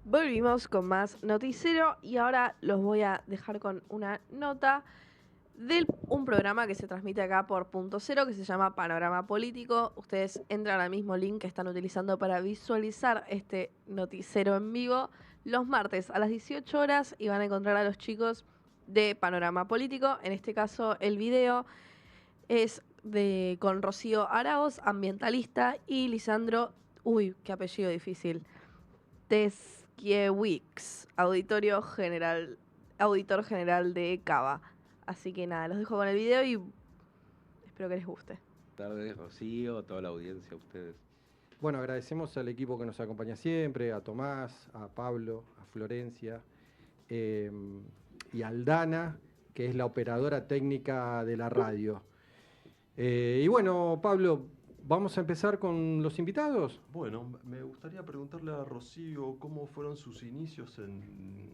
Volvimos con más noticiero y ahora los voy a dejar con una nota de un programa que se transmite acá por Punto Cero que se llama Panorama Político. Ustedes entran al mismo link que están utilizando para visualizar este noticiero en vivo los martes a las 18 horas y van a encontrar a los chicos de Panorama Político. En este caso el video es con Rocío Araoz, ambientalista, y Lisandro, uy, qué apellido difícil, Teskiewicz, auditor general de Cava. Así que nada, los dejo con el video y espero que les guste. Buenas tardes, Rocío, a toda la audiencia, a ustedes. Bueno, agradecemos al equipo que nos acompaña siempre, a Tomás, a Pablo, a Florencia eh, y a Aldana, que es la operadora técnica de la radio. Y bueno, Pablo, vamos a empezar con los invitados. Bueno, me gustaría preguntarle a Rocío cómo fueron sus inicios en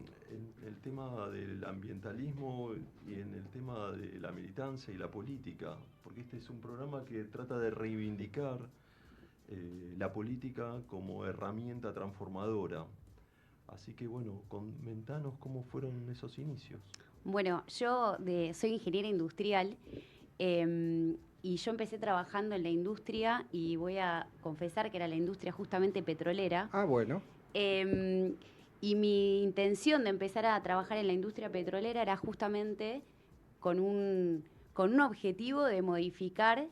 el tema del ambientalismo y en el tema de la militancia y la política, porque este es un programa que trata de reivindicar la política como herramienta transformadora. Así que bueno, comentanos cómo fueron esos inicios. Bueno, soy ingeniera industrial y yo empecé trabajando en la industria y voy a confesar que era la industria justamente petrolera. Ah, bueno. Y mi intención de empezar a trabajar en la industria petrolera era justamente con un objetivo de modificar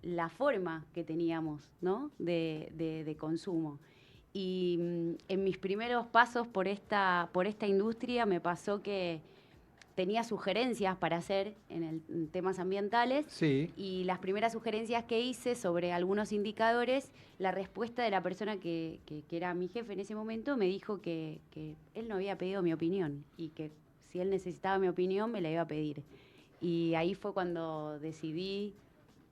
la forma que teníamos, ¿no? de consumo. Y en mis primeros pasos por esta industria me pasó que tenía sugerencias para hacer en temas ambientales. Sí. Y las primeras sugerencias que hice sobre algunos indicadores, la respuesta de la persona que era mi jefe en ese momento me dijo que él no había pedido mi opinión y que si él necesitaba mi opinión me la iba a pedir. Y ahí fue cuando decidí,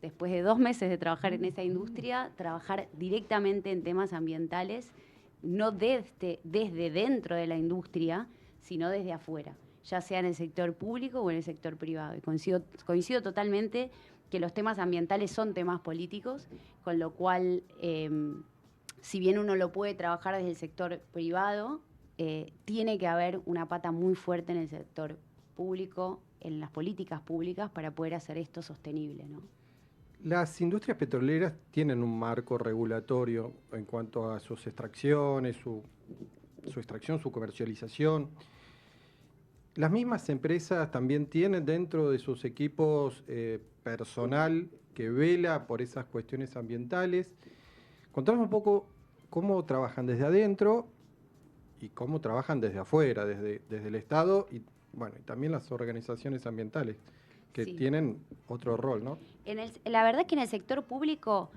después de 2 meses de trabajar en esa industria, trabajar directamente en temas ambientales, no desde dentro de la industria, sino desde afuera, ya sea en el sector público o en el sector privado. Y coincido totalmente que los temas ambientales son temas políticos, con lo cual, si bien uno lo puede trabajar desde el sector privado, tiene que haber una pata muy fuerte en el sector público, en las políticas públicas, para poder hacer esto sostenible, ¿no? Las industrias petroleras tienen un marco regulatorio en cuanto a sus extracciones, su extracción, su comercialización. Las mismas empresas también tienen dentro de sus equipos personal que vela por esas cuestiones ambientales. Contanos un poco cómo trabajan desde adentro y cómo trabajan desde afuera, desde el Estado y, bueno, y también las organizaciones ambientales, que Sí. tienen otro rol, ¿no? La verdad es que en el sector público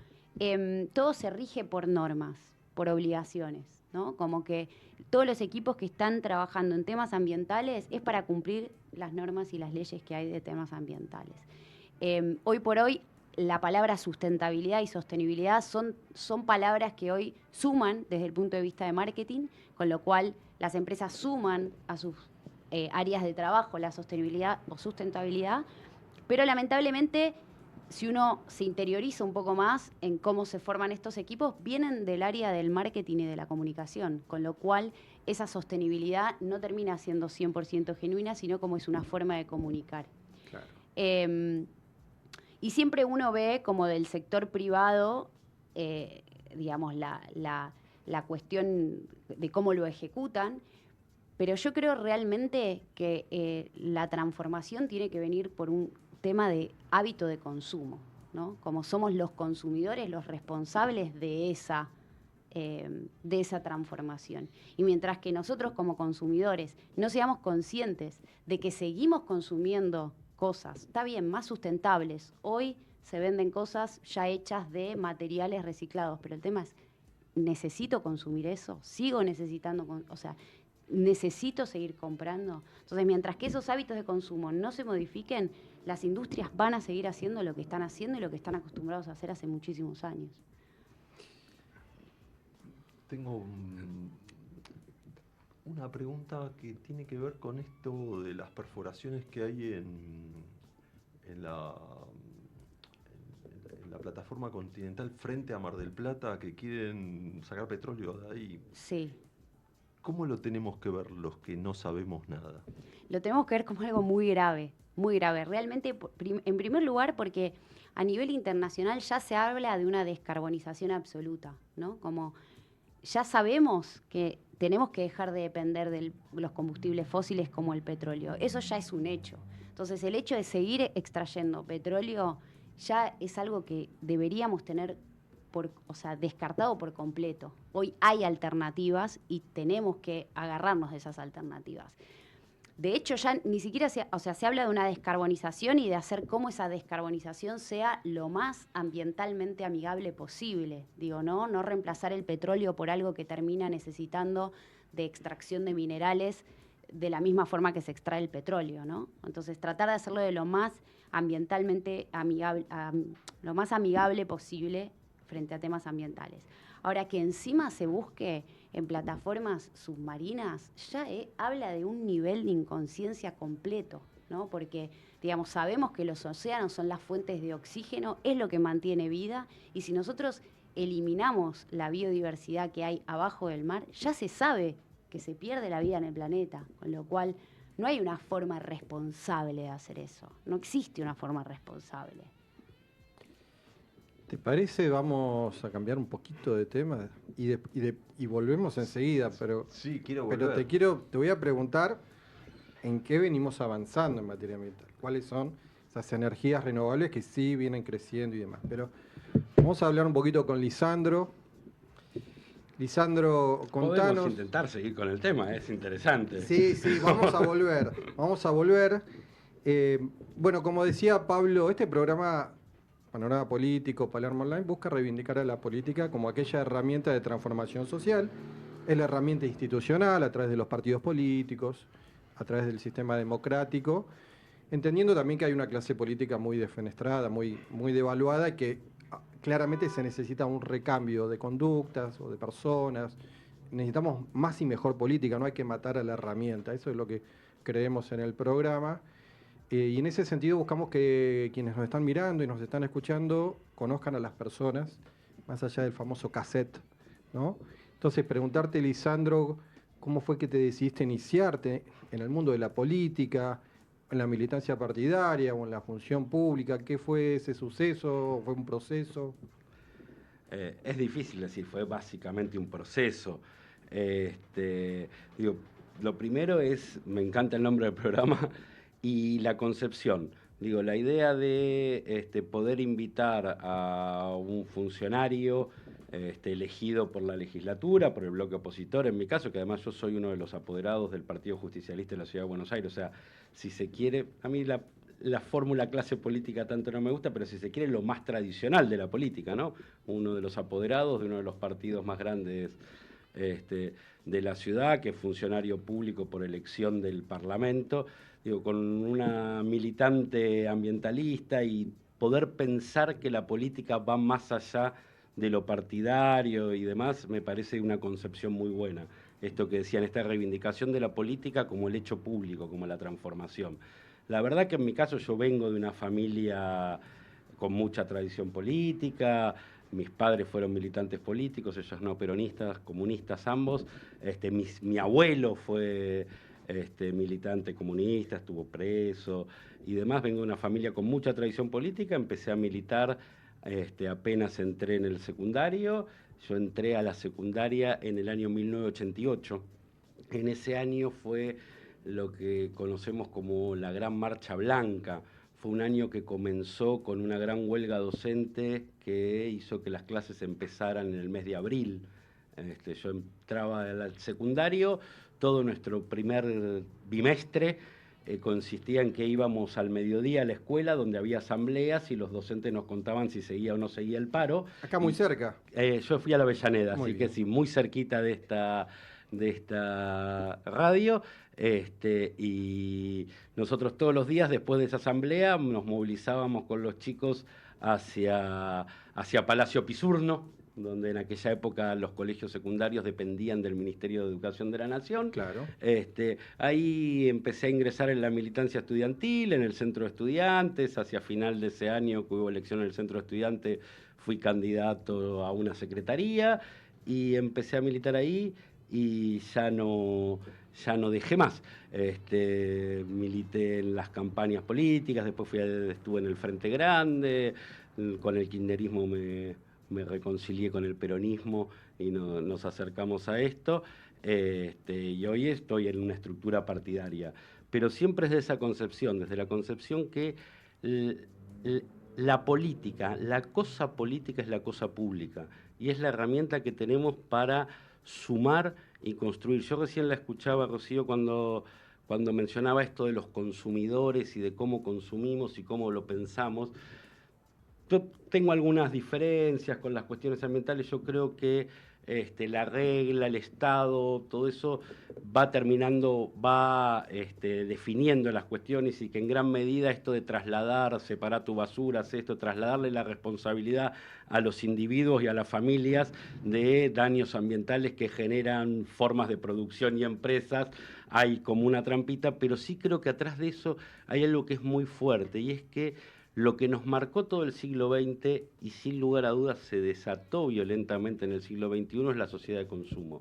todo se rige por normas, por obligaciones, ¿no? Como que todos los equipos que están trabajando en temas ambientales es para cumplir las normas y las leyes que hay de temas ambientales. Hoy por hoy, la palabra sustentabilidad y sostenibilidad son palabras que hoy suman desde el punto de vista de marketing, con lo cual las empresas suman a sus áreas de trabajo la sostenibilidad o sustentabilidad, pero lamentablemente, si uno se interioriza un poco más en cómo se forman estos equipos, vienen del área del marketing y de la comunicación, con lo cual esa sostenibilidad no termina siendo 100% genuina, sino como es una forma de comunicar. Claro. Y siempre uno ve como del sector privado, digamos, la cuestión de cómo lo ejecutan, pero yo creo realmente que la transformación tiene que venir por un tema de hábito de consumo, ¿no? Como somos los consumidores los responsables de esa transformación. Y mientras que nosotros como consumidores no seamos conscientes de que seguimos consumiendo cosas, está bien, más sustentables. Hoy se venden cosas ya hechas de materiales reciclados, pero el tema es, ¿necesito consumir eso? ¿Sigo necesitando? O sea, necesito seguir comprando. Entonces, mientras que esos hábitos de consumo no se modifiquen, las industrias van a seguir haciendo lo que están haciendo y lo que están acostumbrados a hacer hace muchísimos años. Tengo una pregunta que tiene que ver con esto de las perforaciones que hay en la plataforma continental frente a Mar del Plata, que quieren sacar petróleo de ahí. Sí. ¿Cómo lo tenemos que ver los que no sabemos nada? Lo tenemos que ver como algo muy grave, muy grave. Realmente, en primer lugar, porque a nivel internacional ya se habla de una descarbonización absoluta, ¿no? Como ya sabemos que tenemos que dejar de depender de los combustibles fósiles como el petróleo. Eso ya es un hecho. Entonces, el hecho de seguir extrayendo petróleo ya es algo que deberíamos tener descartado por completo. Hoy hay alternativas y tenemos que agarrarnos de esas alternativas. De hecho, ya ni siquiera se habla de una descarbonización y de hacer cómo esa descarbonización sea lo más ambientalmente amigable posible. Digo, no reemplazar el petróleo por algo que termina necesitando de extracción de minerales de la misma forma que se extrae el petróleo, ¿no? Entonces, tratar de hacerlo de lo más ambientalmente amigable, lo más amigable posible frente a temas ambientales. Ahora, que encima se busque en plataformas submarinas, ya habla de un nivel de inconsciencia completo, ¿no? Porque, digamos, sabemos que los océanos son las fuentes de oxígeno, es lo que mantiene vida, y si nosotros eliminamos la biodiversidad que hay abajo del mar, ya se sabe que se pierde la vida en el planeta, con lo cual no hay una forma responsable de hacer eso, no existe una forma responsable. ¿Te parece? Vamos a cambiar un poquito de tema y volvemos enseguida, pero, Sí, quiero pero volver. te voy a preguntar en qué venimos avanzando en materia ambiental, cuáles son esas energías renovables que sí vienen creciendo y demás. Pero vamos a hablar un poquito con Lisandro. Lisandro, contanos. Podemos intentar seguir con el tema, es interesante. Sí, vamos a volver. Bueno, como decía Pablo, este programa Panorama Político, Palermo Online, busca reivindicar a la política como aquella herramienta de transformación social. Es la herramienta institucional a través de los partidos políticos, a través del sistema democrático, entendiendo también que hay una clase política muy defenestrada, muy devaluada, y que claramente se necesita un recambio de conductas o de personas. Necesitamos más y mejor política, no hay que matar a la herramienta. Eso es lo que creemos en el programa. Y en ese sentido buscamos que quienes nos están mirando y nos están escuchando conozcan a las personas, más allá del famoso cassette, ¿no? Entonces, preguntarte, Lisandro, ¿cómo fue que te decidiste iniciarte en el mundo de la política, en la militancia partidaria o en la función pública? ¿Qué fue ese suceso? ¿Fue un proceso? Es difícil decir, fue básicamente un proceso. Lo primero es, me encanta el nombre del programa, y la concepción. La idea de poder invitar a un funcionario elegido por la legislatura, por el bloque opositor, en mi caso, que además yo soy uno de los apoderados del Partido Justicialista de la Ciudad de Buenos Aires. O sea, si se quiere, a mí la fórmula clase política tanto no me gusta, pero si se quiere, lo más tradicional de la política, ¿no? Uno de los apoderados de uno de los partidos más grandes de la ciudad, que es funcionario público por elección del Parlamento, con una militante ambientalista, y poder pensar que la política va más allá de lo partidario y demás, me parece una concepción muy buena. Esto que decían, esta reivindicación de la política como el hecho público, como la transformación. La verdad que en mi caso yo vengo de una familia con mucha tradición política. Mis padres fueron militantes políticos, ellos no peronistas, comunistas ambos. Mi abuelo fue militante comunista, estuvo preso y demás. Vengo de una familia con mucha tradición política. Empecé a militar apenas entré en el secundario. Yo entré a la secundaria en el año 1988. En ese año fue lo que conocemos como la Gran Marcha Blanca. Fue un año que comenzó con una gran huelga docente que hizo que las clases empezaran en el mes de abril. Yo entraba al secundario, todo nuestro primer bimestre consistía en que íbamos al mediodía a la escuela, donde había asambleas, y los docentes nos contaban si seguía o no seguía el paro. Acá muy cerca. Yo fui a la Avellaneda, Muy así bien. que sí, muy cerquita de esta radio. Y nosotros todos los días después de esa asamblea nos movilizábamos con los chicos hacia Palacio Pisurno, donde en aquella época los colegios secundarios dependían del Ministerio de Educación de la Nación. Claro. Ahí empecé a ingresar en la militancia estudiantil, en el Centro de Estudiantes. Hacia final de ese año que hubo elección en el Centro de Estudiantes, fui candidato a una secretaría y empecé a militar ahí. y ya no dejé más. Milité en las campañas políticas, después estuve en el Frente Grande, con el kirchnerismo me reconcilié con el peronismo y nos acercamos a esto, y hoy estoy en una estructura partidaria. Pero siempre es de esa concepción, desde la concepción que la política, la cosa política es la cosa pública y es la herramienta que tenemos para sumar y construir. Yo recién la escuchaba, Rocío, cuando mencionaba esto de los consumidores y de cómo consumimos y cómo lo pensamos. Yo tengo algunas diferencias con las cuestiones ambientales. Yo creo que la regla, el Estado, todo eso va definiendo las cuestiones y que en gran medida esto de trasladar, separar tu basura, trasladarle la responsabilidad a los individuos y a las familias de daños ambientales que generan formas de producción y empresas, hay como una trampita, pero sí creo que atrás de eso hay algo que es muy fuerte y es que lo que nos marcó todo el siglo XX y sin lugar a dudas se desató violentamente en el siglo XXI es la sociedad de consumo.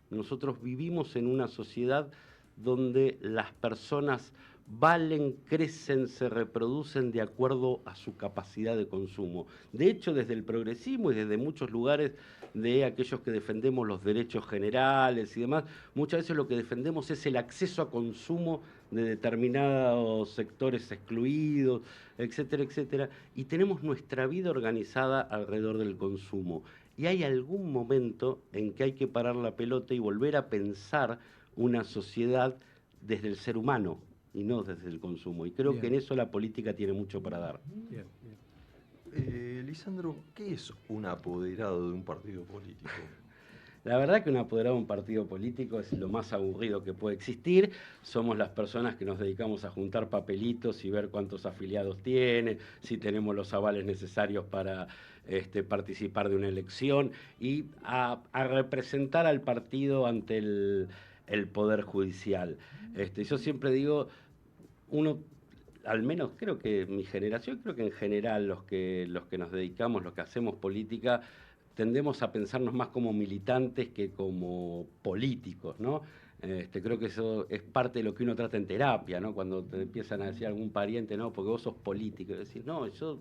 Nosotros vivimos en una sociedad donde las personas valen, crecen, se reproducen de acuerdo a su capacidad de consumo. De hecho, desde el progresismo y desde muchos lugares de aquellos que defendemos los derechos generales y demás, muchas veces lo que defendemos es el acceso a consumo de determinados sectores excluidos, etcétera, etcétera, y tenemos nuestra vida organizada alrededor del consumo. Y hay algún momento en que hay que parar la pelota y volver a pensar una sociedad desde el ser humano y no desde el consumo. Y creo que en eso la política tiene mucho para dar. Bien. Lisandro, ¿qué es un apoderado de un partido político? La verdad que un apoderado de un partido político es lo más aburrido que puede existir. Somos las personas que nos dedicamos a juntar papelitos y ver cuántos afiliados tiene, si tenemos los avales necesarios para participar de una elección y a representar al partido ante el Poder Judicial. Yo siempre digo, uno, al menos creo que mi generación, creo que en general los que nos dedicamos, los que hacemos política, tendemos a pensarnos más como militantes que como políticos, ¿no? Creo que eso es parte de lo que uno trata en terapia, ¿no? Cuando te empiezan a decir algún pariente, no, porque vos sos político, y decís, no, yo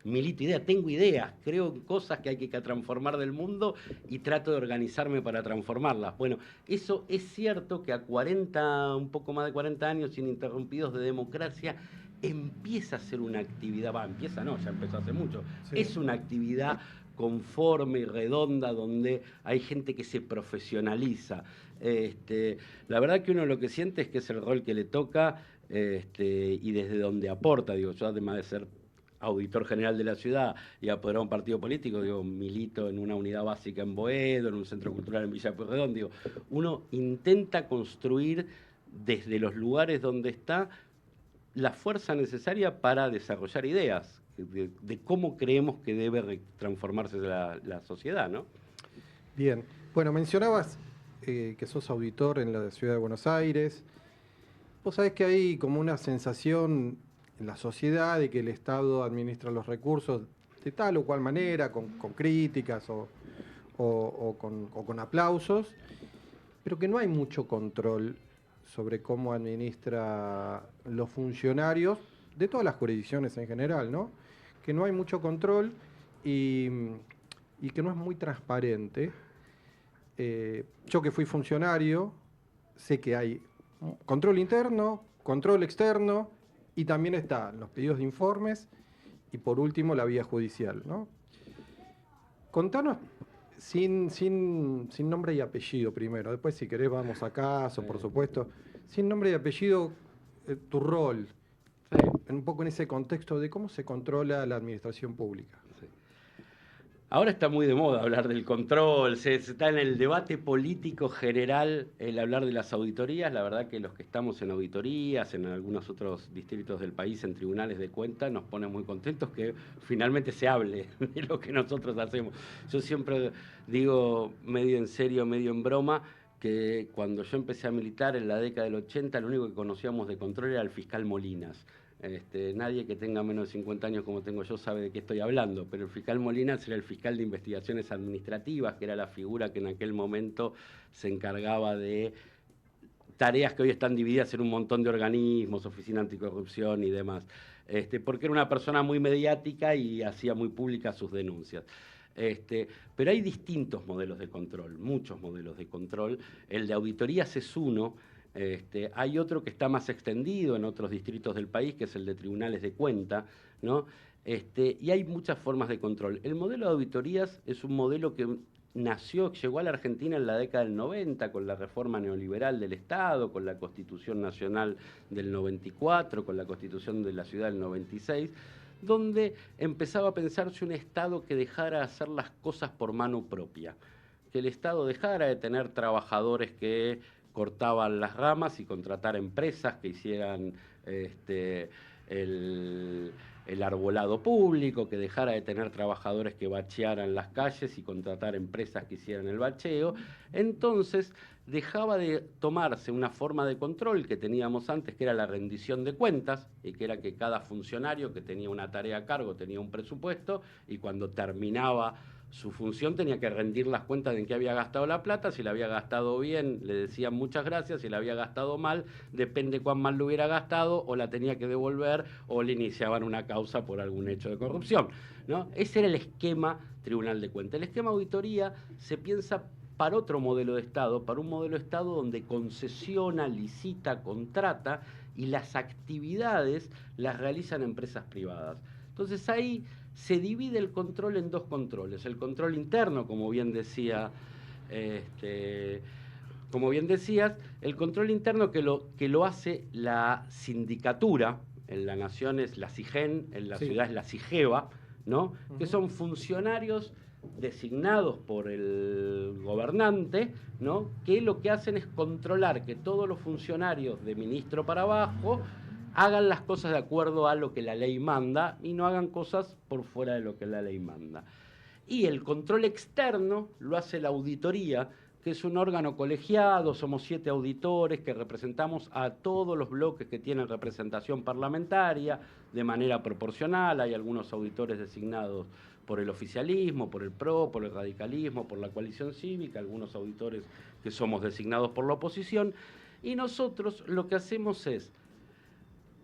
milito ideas, tengo ideas, creo en cosas que hay que transformar del mundo y trato de organizarme para transformarlas. Bueno, eso es cierto que a un poco más de 40 años ininterrumpidos de democracia, empieza a ser una actividad, ya empezó hace mucho, sí. Es una actividad conforme y redonda, donde hay gente que se profesionaliza. La verdad que uno lo que siente es que es el rol que le toca y desde donde aporta. Digo, yo además de ser auditor general de la ciudad y apoderar un partido político, digo, milito en una unidad básica en Boedo, en un centro cultural en Villa Pueyrredón, digo, uno intenta construir desde los lugares donde está la fuerza necesaria para desarrollar ideas de cómo creemos que debe transformarse la sociedad, ¿no? Bien. Bueno, mencionabas que sos auditor en la ciudad de Buenos Aires. Vos sabés que hay como una sensación en la sociedad de que el Estado administra los recursos de tal o cual manera, con críticas o con aplausos, pero que no hay mucho control sobre cómo administra los funcionarios de todas las jurisdicciones en general, ¿no? Que no hay mucho control y que no es muy transparente. Yo que fui funcionario, sé que hay control interno, control externo y también están los pedidos de informes y por último la vía judicial, ¿no? Contanos sin nombre y apellido primero, después si querés vamos a caso, por supuesto. Sin nombre y apellido, tu rol, un poco en ese contexto de cómo se controla la administración pública. Sí. Ahora está muy de moda hablar del control, se está en el debate político general el hablar de las auditorías. La verdad que los que estamos en auditorías, en algunos otros distritos del país, en tribunales de cuentas, nos pone muy contentos que finalmente se hable de lo que nosotros hacemos. Yo siempre digo, medio en serio, medio en broma, que cuando yo empecé a militar en la década del 80, lo único que conocíamos de control era el fiscal Molinas. Nadie que tenga menos de 50 años como tengo yo sabe de qué estoy hablando, pero el fiscal Molinas era el fiscal de investigaciones administrativas, que era la figura que en aquel momento se encargaba de tareas que hoy están divididas en un montón de organismos, oficina anticorrupción y demás, porque era una persona muy mediática y hacía muy públicas sus denuncias. Pero hay distintos modelos de control, muchos modelos de control. El de auditorías es uno. Hay otro que está más extendido en otros distritos del país, que es el de tribunales de cuenta, ¿no? Y hay muchas formas de control. El modelo de auditorías es un modelo que llegó a la Argentina en la década del 90 con la reforma neoliberal del Estado, con la Constitución Nacional del 94, con la Constitución de la Ciudad del 96, donde empezaba a pensarse un Estado que dejara de hacer las cosas por mano propia, que el Estado dejara de tener trabajadores que cortaban las ramas y contratar empresas que hicieran el arbolado público, que dejara de tener trabajadores que bachearan las calles y contratar empresas que hicieran el bacheo. Entonces dejaba de tomarse una forma de control que teníamos antes, que era la rendición de cuentas, y que era que cada funcionario que tenía una tarea a cargo tenía un presupuesto, y cuando terminaba su función tenía que rendir las cuentas de en qué había gastado la plata. Si la había gastado bien, le decían muchas gracias; si la había gastado mal, depende cuán mal lo hubiera gastado, o la tenía que devolver o le iniciaban una causa por algún hecho de corrupción, ¿no? Ese era el esquema Tribunal de Cuentas. El esquema auditoría se piensa para otro modelo de Estado, para un modelo de Estado donde concesiona, licita, contrata, y las actividades las realizan empresas privadas. Entonces ahí se divide el control en dos controles: el control interno, como bien decías, el control interno que lo hace la sindicatura. En la Nación es la SIGEN, en la ciudad es la SIGEVA, ¿no? Que son funcionarios designados por el gobernante, ¿no? Que lo que hacen es controlar que todos los funcionarios de ministro para abajo hagan las cosas de acuerdo a lo que la ley manda y no hagan cosas por fuera de lo que la ley manda. Y el control externo lo hace la auditoría, que es un órgano colegiado. Somos 7 auditores que representamos a todos los bloques que tienen representación parlamentaria de manera proporcional. Hay algunos auditores designados por el oficialismo, por el PRO, por el radicalismo, por la coalición cívica, algunos auditores que somos designados por la oposición. Y nosotros lo que hacemos es,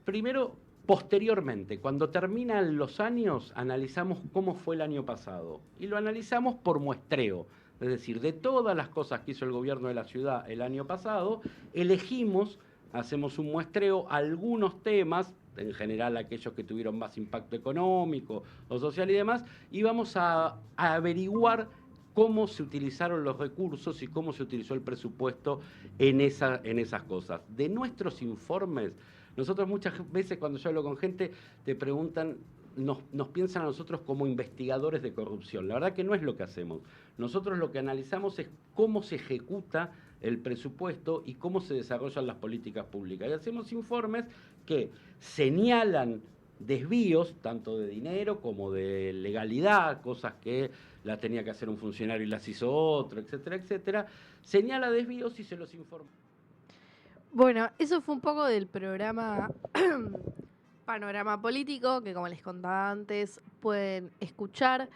primero, posteriormente, cuando terminan los años, analizamos cómo fue el año pasado. Y lo analizamos por muestreo. Es decir, de todas las cosas que hizo el gobierno de la ciudad el año pasado, elegimos, hacemos un muestreo, algunos temas, en general aquellos que tuvieron más impacto económico o social y demás, y vamos a averiguar cómo se utilizaron los recursos y cómo se utilizó el presupuesto en esas cosas. De nuestros informes, nosotros muchas veces cuando yo hablo con gente te preguntan, nos piensan a nosotros como investigadores de corrupción. La verdad que no es lo que hacemos. Nosotros lo que analizamos es cómo se ejecuta el presupuesto y cómo se desarrollan las políticas públicas. Y hacemos informes que señalan desvíos, tanto de dinero como de legalidad, cosas que la tenía que hacer un funcionario y las hizo otro, etcétera, etcétera. Señala desvíos y se los informa. Bueno, eso fue un poco del programa Panorama Político, que como les contaba antes, pueden escuchar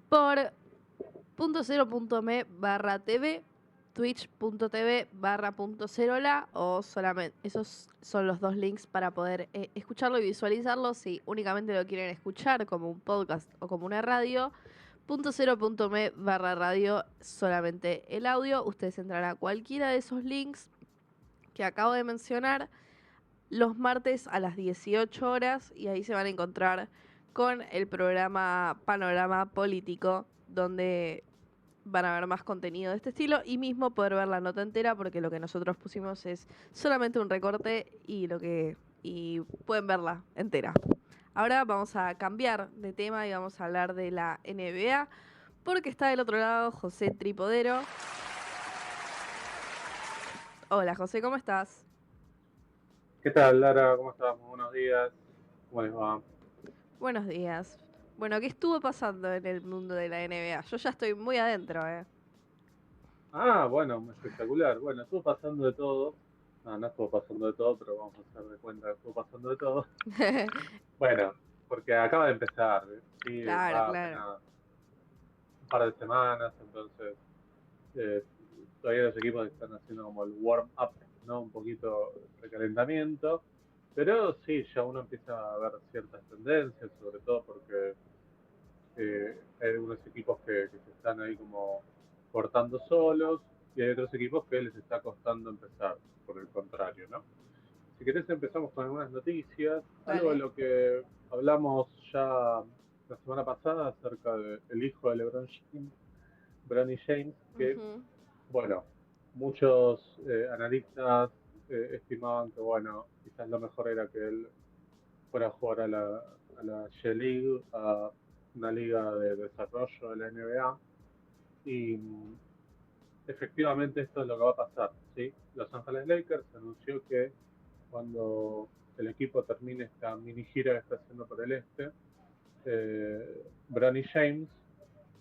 por .0.me/tv, twitch.tv/.0la, o solamente, esos son los dos links para poder escucharlo y visualizarlo. Si únicamente lo quieren escuchar como un podcast o como una radio, .0.me/radio, solamente el audio. Ustedes entrarán a cualquiera de esos links que acabo de mencionar los martes a las 18 horas y ahí se van a encontrar con el programa Panorama Político, donde van a ver más contenido de este estilo y mismo poder ver la nota entera, porque lo que nosotros pusimos es solamente un recorte y pueden verla entera. Ahora vamos a cambiar de tema y vamos a hablar de la NBA, porque está del otro lado José Tripodero. Hola José, ¿cómo estás? ¿Qué tal, Lara? ¿Cómo estás? Muy buenos días. ¿Cómo les va? Buenos días. Bueno, ¿qué estuvo pasando en el mundo de la NBA? Yo ya estoy muy adentro, Ah, bueno, espectacular. Bueno, estuvo pasando de todo. no estuvo pasando de todo, pero vamos a hacer de cuenta que estuvo pasando de todo. Bueno, porque acaba de empezar, sí, Claro, va claro. apenas un par de semanas, entonces eh, todavía los equipos están haciendo como el warm-up, ¿no? Un poquito de calentamiento, pero sí, ya uno empieza a ver ciertas tendencias, sobre todo porque hay algunos equipos que se están ahí como cortando solos y hay otros equipos que les está costando empezar, por el contrario, ¿no? Si querés empezamos con algunas noticias, algo de Dale. lo que hablamos ya la semana pasada acerca del hijo de LeBron James, Bronny James, que, Ujú. bueno, muchos analistas estimaban que, bueno, quizás lo mejor era que él fuera a jugar a la G-League, a una liga de desarrollo de la NBA, y efectivamente esto es lo que va a pasar, ¿sí? Los Angeles Lakers anunció que cuando el equipo termine esta mini gira que está haciendo por el este, Bronny James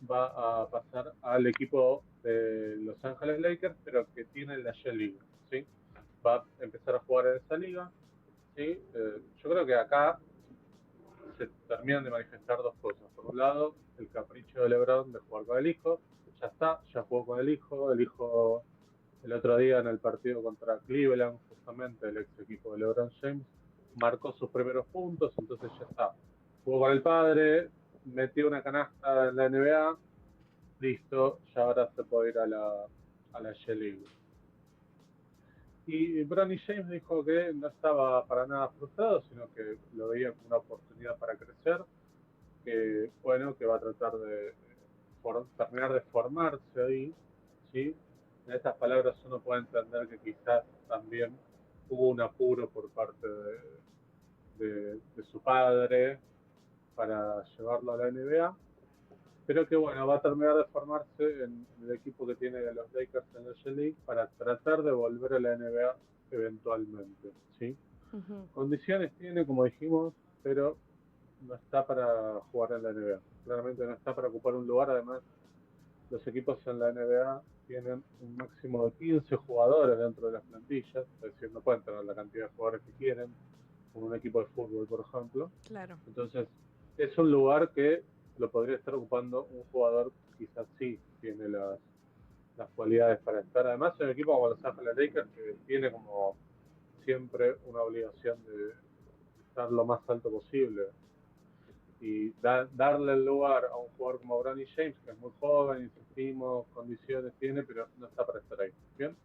va a pasar al equipo de Los Angeles Lakers, pero que tiene la G-League, ¿sí? Va a empezar a jugar en esa liga, ¿sí? Yo creo que acá se terminan de manifestar dos cosas. Por un lado, el capricho de LeBron de jugar con el hijo. Ya está, ya jugó con el hijo. El hijo, el otro día en el partido contra Cleveland, justamente el ex equipo de LeBron James, marcó sus primeros puntos, entonces ya está. Jugó con el padre, metió una canasta en la NBA, listo, ya ahora se puede ir a la G-League. Y Bronny James dijo que no estaba para nada frustrado, sino que lo veía como una oportunidad para crecer, que bueno, que va a tratar de terminar de formarse ahí, ¿sí? En estas palabras uno puede entender que quizás también hubo un apuro por parte de su padre para llevarlo a la NBA, pero que bueno, va a terminar de formarse en el equipo que tiene los Lakers en la G-League para tratar de volver a la NBA eventualmente, ¿sí? Ujú. Condiciones tiene, como dijimos, pero no está para jugar en la NBA. Claramente no está para ocupar un lugar. Además, los equipos en la NBA tienen un máximo de 15 jugadores dentro de las plantillas, es decir, no pueden tener la cantidad de jugadores que quieren, como un equipo de fútbol, por ejemplo. Claro. Entonces, es un lugar que lo podría estar ocupando un jugador que quizás sí tiene las cualidades para estar. Además, es un equipo como Los Ángeles Lakers que tiene como siempre una obligación de estar lo más alto posible y darle el lugar a un jugador como Bronny James, que es muy joven, insistimos, condiciones tiene, pero no está para estar ahí. Bien.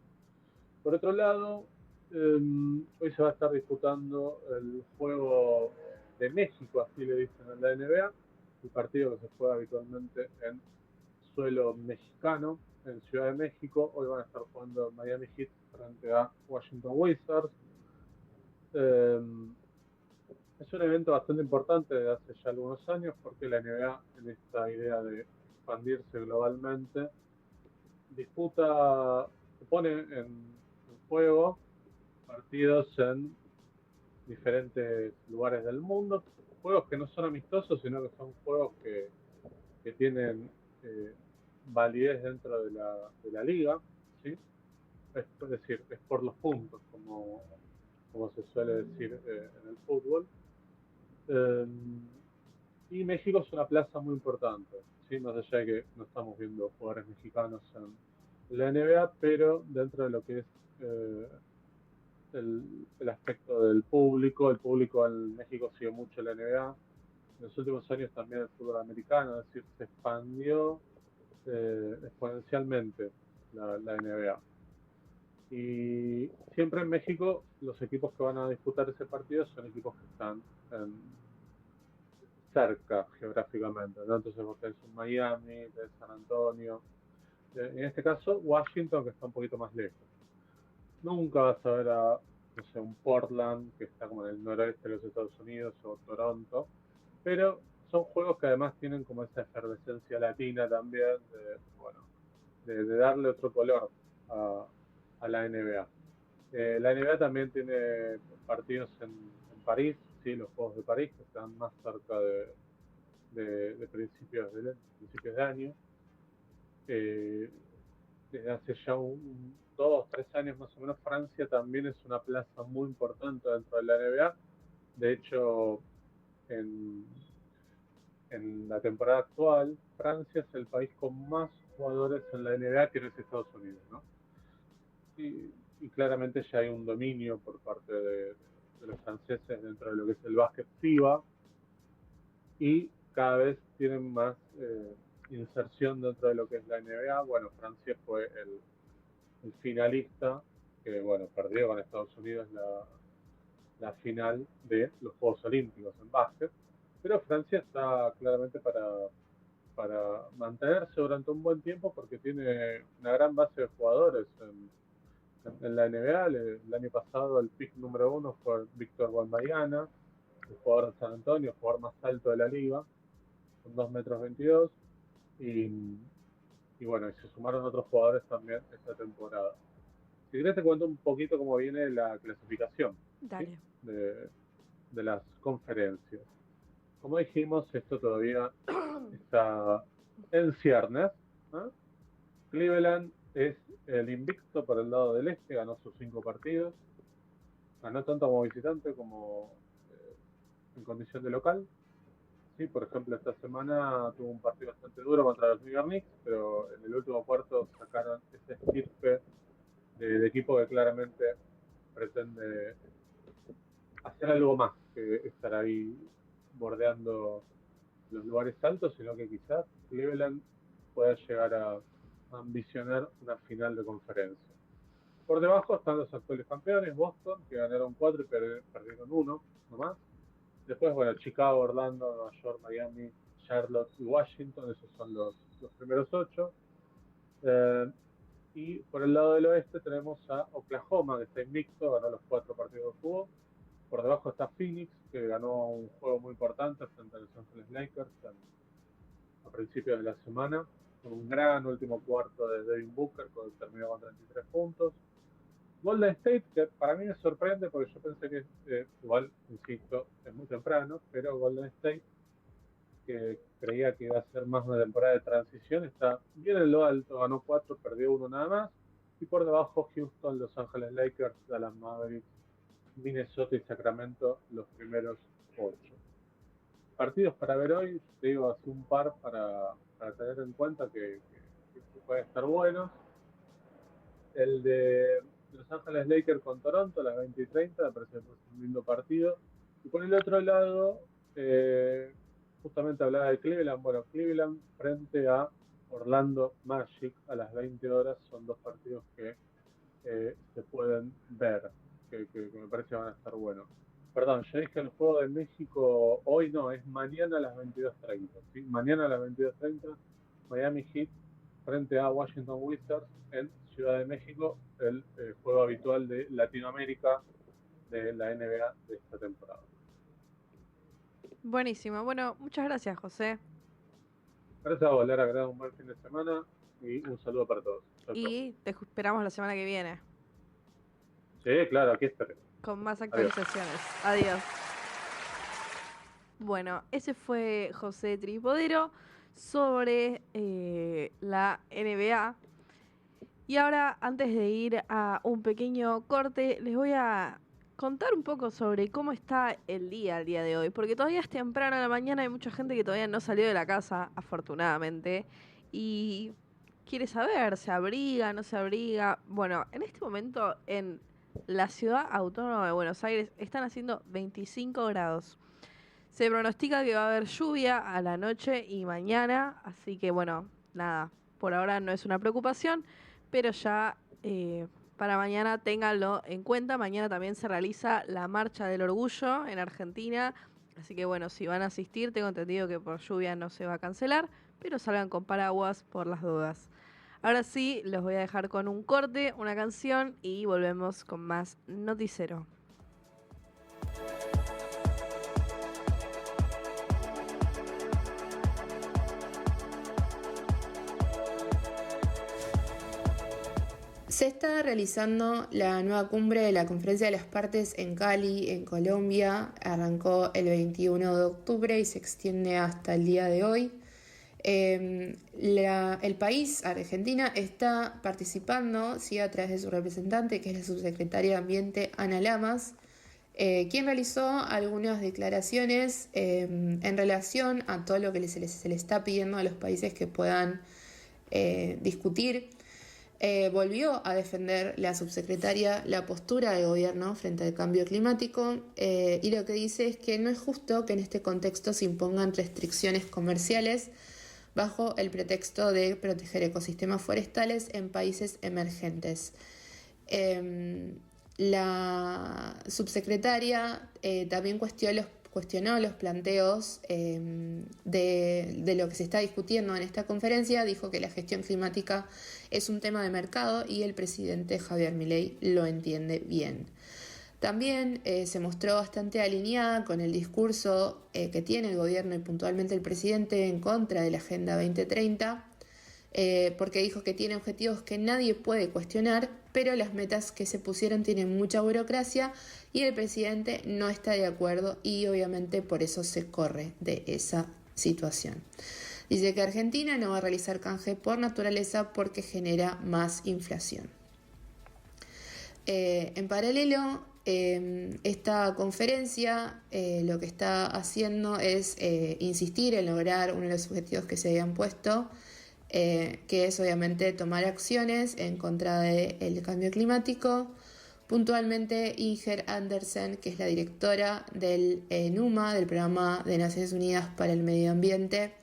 Por otro lado, hoy se va a estar disputando el juego de México, así le dicen en la NBA, el partido que se juega habitualmente en suelo mexicano, en Ciudad de México. Hoy van a estar jugando Miami Heat frente a Washington Wizards. Es un evento bastante importante desde hace ya algunos años porque la NBA, en esta idea de expandirse globalmente, se pone en juego partidos en diferentes lugares del mundo, juegos que no son amistosos, sino que son juegos que tienen validez dentro de la liga, ¿sí? Es decir, es por los puntos, como se suele decir en el fútbol. Eh, y México es una plaza muy importante, ¿sí? Más allá de que no estamos viendo jugadores mexicanos en la NBA, pero dentro de lo que es el aspecto del público, el público en México sigue mucho la NBA. En los últimos años también el fútbol americano, es decir, se expandió exponencialmente la NBA. Y siempre en México los equipos que van a disputar ese partido son equipos que están cerca geográficamente, ¿no? Entonces vos tenés un Miami, tenés San Antonio, en este caso Washington, que está un poquito más lejos. Nunca vas a ver no sé, un Portland que está como en el noroeste de los Estados Unidos o Toronto, pero son juegos que además tienen como esa efervescencia latina también, bueno, de darle otro color a la NBA. La NBA también tiene partidos en París, sí, los Juegos de París, que están más cerca de principios de año. desde hace ya 2 o 3 años más o menos, Francia también es una plaza muy importante dentro de la NBA. De hecho, en la temporada actual, Francia es el país con más jugadores en la NBA que es Estados Unidos, ¿no? Y claramente ya hay un dominio por parte de los franceses dentro de lo que es el básquet FIBA, y cada vez tienen más inserción dentro de lo que es la NBA. Bueno, Francia fue el finalista, que bueno, perdió con Estados Unidos la final de los Juegos Olímpicos en básquet, pero Francia está claramente para mantenerse durante un buen tiempo porque tiene una gran base de jugadores en la NBA. El año pasado el pick número 1 fue Víctor Wembanyama, el jugador de San Antonio, el jugador más alto de la liga, con 2,22 m, y bueno, y se sumaron otros jugadores también esta temporada. Si querés te cuento un poquito cómo viene la clasificación. Dale. ¿Sí? De las conferencias. Como dijimos, esto todavía está en ciernes, ¿no? Cleveland es el invicto por el lado del este, ganó sus 5 partidos, ganó tanto como visitante como en condición de local. Sí, por ejemplo, esta semana tuvo un partido bastante duro contra los New York Knicks, pero en el último cuarto sacaron ese estirpe de equipo que claramente pretende hacer algo más que estar ahí bordeando los lugares altos, sino que quizás Cleveland pueda llegar a ambicionar una final de conferencia. Por debajo están los actuales campeones, Boston, que ganaron 4 y perdieron 1 nomás. Después, bueno, Chicago, Orlando, Nueva York, Miami, Charlotte y Washington, esos son los primeros 8. Y por el lado del oeste tenemos a Oklahoma, que está invicto, ganó los 4 partidos que jugó. Por debajo está Phoenix, que ganó un juego muy importante frente a Los Ángeles Lakers a principios de la semana, con un gran último cuarto de Devin Booker, que terminó con 33 puntos. Golden State, que para mí me sorprende porque yo pensé que, igual, insisto, es muy temprano, pero Golden State, que creía que iba a ser más una temporada de transición, está bien en lo alto, ganó 4, perdió 1 nada más. Y por debajo Houston, Los Ángeles Lakers, Dallas Mavericks, Minnesota y Sacramento, los primeros 8. Partidos para ver hoy, te digo, así un par para tener en cuenta que pueden estar buenos. El de Los Ángeles Lakers con Toronto a las 20:30, me parece un lindo partido. Y por el otro lado, justamente hablaba de Cleveland. Bueno, Cleveland frente a Orlando Magic a las 20 horas, son 2 partidos que se pueden ver, que me parece que van a estar buenos. Perdón, yo dije el Juego de México hoy, no, es mañana a las 22:30. ¿Sí? Mañana a las 22:30, Miami Heat frente a Washington Wizards en Ciudad de México, el juego habitual de Latinoamérica de la NBA de esta temporada. Buenísimo. Bueno, muchas gracias, José. Gracias a vos, Lara, que tengas un buen fin de semana y un saludo para todos. Chau, Y te esperamos la semana que viene chau. Sí, claro, aquí estaré. con más actualizaciones. Adiós. Bueno, ese fue José Tripodero sobre la NBA. Y ahora, antes de ir a un pequeño corte, les voy a contar un poco sobre cómo está el día de hoy. Porque todavía es temprano en la mañana, hay mucha gente que todavía no salió de la casa, afortunadamente. Y quiere saber, ¿se abriga, no se abriga? Bueno, en este momento en la ciudad autónoma de Buenos Aires están haciendo 25 grados. Se pronostica que va a haber lluvia a la noche y mañana, así que bueno, nada, por ahora no es una preocupación, pero ya para mañana ténganlo en cuenta. Mañana también se realiza la Marcha del Orgullo en Argentina, así que bueno, si van a asistir, tengo entendido que por lluvia no se va a cancelar, pero salgan con paraguas por las dudas. Ahora sí, los voy a dejar con un corte, una canción y volvemos con más Noticero. Se está realizando la nueva cumbre de la Conferencia de las Partes en Cali, en Colombia. Arrancó el 21 de octubre y se extiende hasta el día de hoy. El país, Argentina, está participando, ¿sí?, a través de su representante, que es la subsecretaria de Ambiente, Ana Lamas, quien realizó algunas declaraciones en relación a todo lo que se le está pidiendo a los países que puedan discutir. Volvió a defender la subsecretaria la postura del gobierno frente al cambio climático, y lo que dice es que no es justo que en este contexto se impongan restricciones comerciales bajo el pretexto de proteger ecosistemas forestales en países emergentes. La subsecretaria también cuestionó los planteos de lo que se está discutiendo en esta conferencia. Dijo que la gestión climática es un tema de mercado y el presidente Javier Milei lo entiende bien. También se mostró bastante alineada con el discurso que tiene el gobierno y puntualmente el presidente en contra de la Agenda 2030, porque dijo que tiene objetivos que nadie puede cuestionar, pero las metas que se pusieron tienen mucha burocracia y el presidente no está de acuerdo y obviamente por eso se corre de esa situación. Dice que Argentina no va a realizar canje por naturaleza porque genera más inflación. En paralelo, esta conferencia lo que está haciendo es insistir en lograr uno de los objetivos que se habían puesto, que es obviamente tomar acciones en contra del cambio climático. Puntualmente, Inger Andersen, que es la directora del NUMA, del Programa de Naciones Unidas para el Medio Ambiente,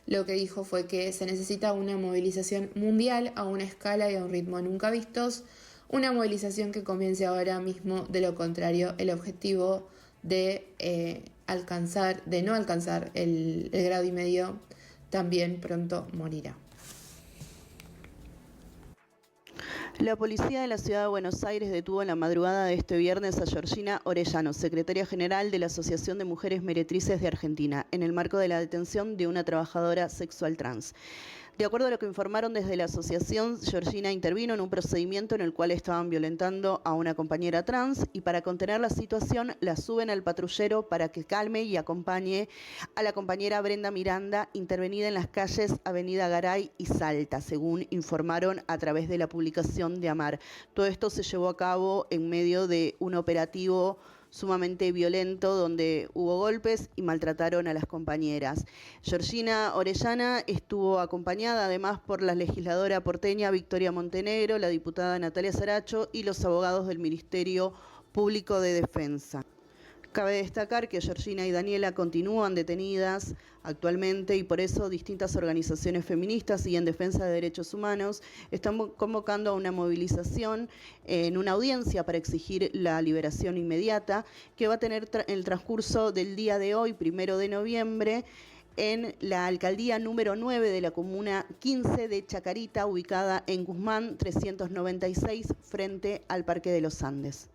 lo que dijo fue que se necesita una movilización mundial a una escala y a un ritmo nunca vistos, una movilización que comience ahora mismo. De lo contrario, el objetivo de no alcanzar el 1,5 grados también pronto morirá. La policía de la ciudad de Buenos Aires detuvo en la madrugada de este viernes a Georgina Orellano, secretaria general de la Asociación de Mujeres Meretrices de Argentina, en el marco de la detención de una trabajadora sexual trans. De acuerdo a lo que informaron desde la asociación, Georgina intervino en un procedimiento en el cual estaban violentando a una compañera trans y para contener la situación la suben al patrullero para que calme y acompañe a la compañera Brenda Miranda, intervenida en las calles Avenida Garay y Salta, según informaron a través de la publicación de AMAR. Todo esto se llevó a cabo en medio de un operativo sumamente violento donde hubo golpes y maltrataron a las compañeras. Georgina Orellana estuvo acompañada además por la legisladora porteña Victoria Montenegro, la diputada Natalia Saracho y los abogados del Ministerio Público de Defensa. Cabe destacar que Georgina y Daniela continúan detenidas actualmente y por eso distintas organizaciones feministas y en defensa de derechos humanos están convocando a una movilización en una audiencia para exigir la liberación inmediata que va a tener el transcurso del día de hoy, 1 de noviembre, en la alcaldía número 9 de la comuna 15 de Chacarita, ubicada en Guzmán 396, frente al Parque de los Andes.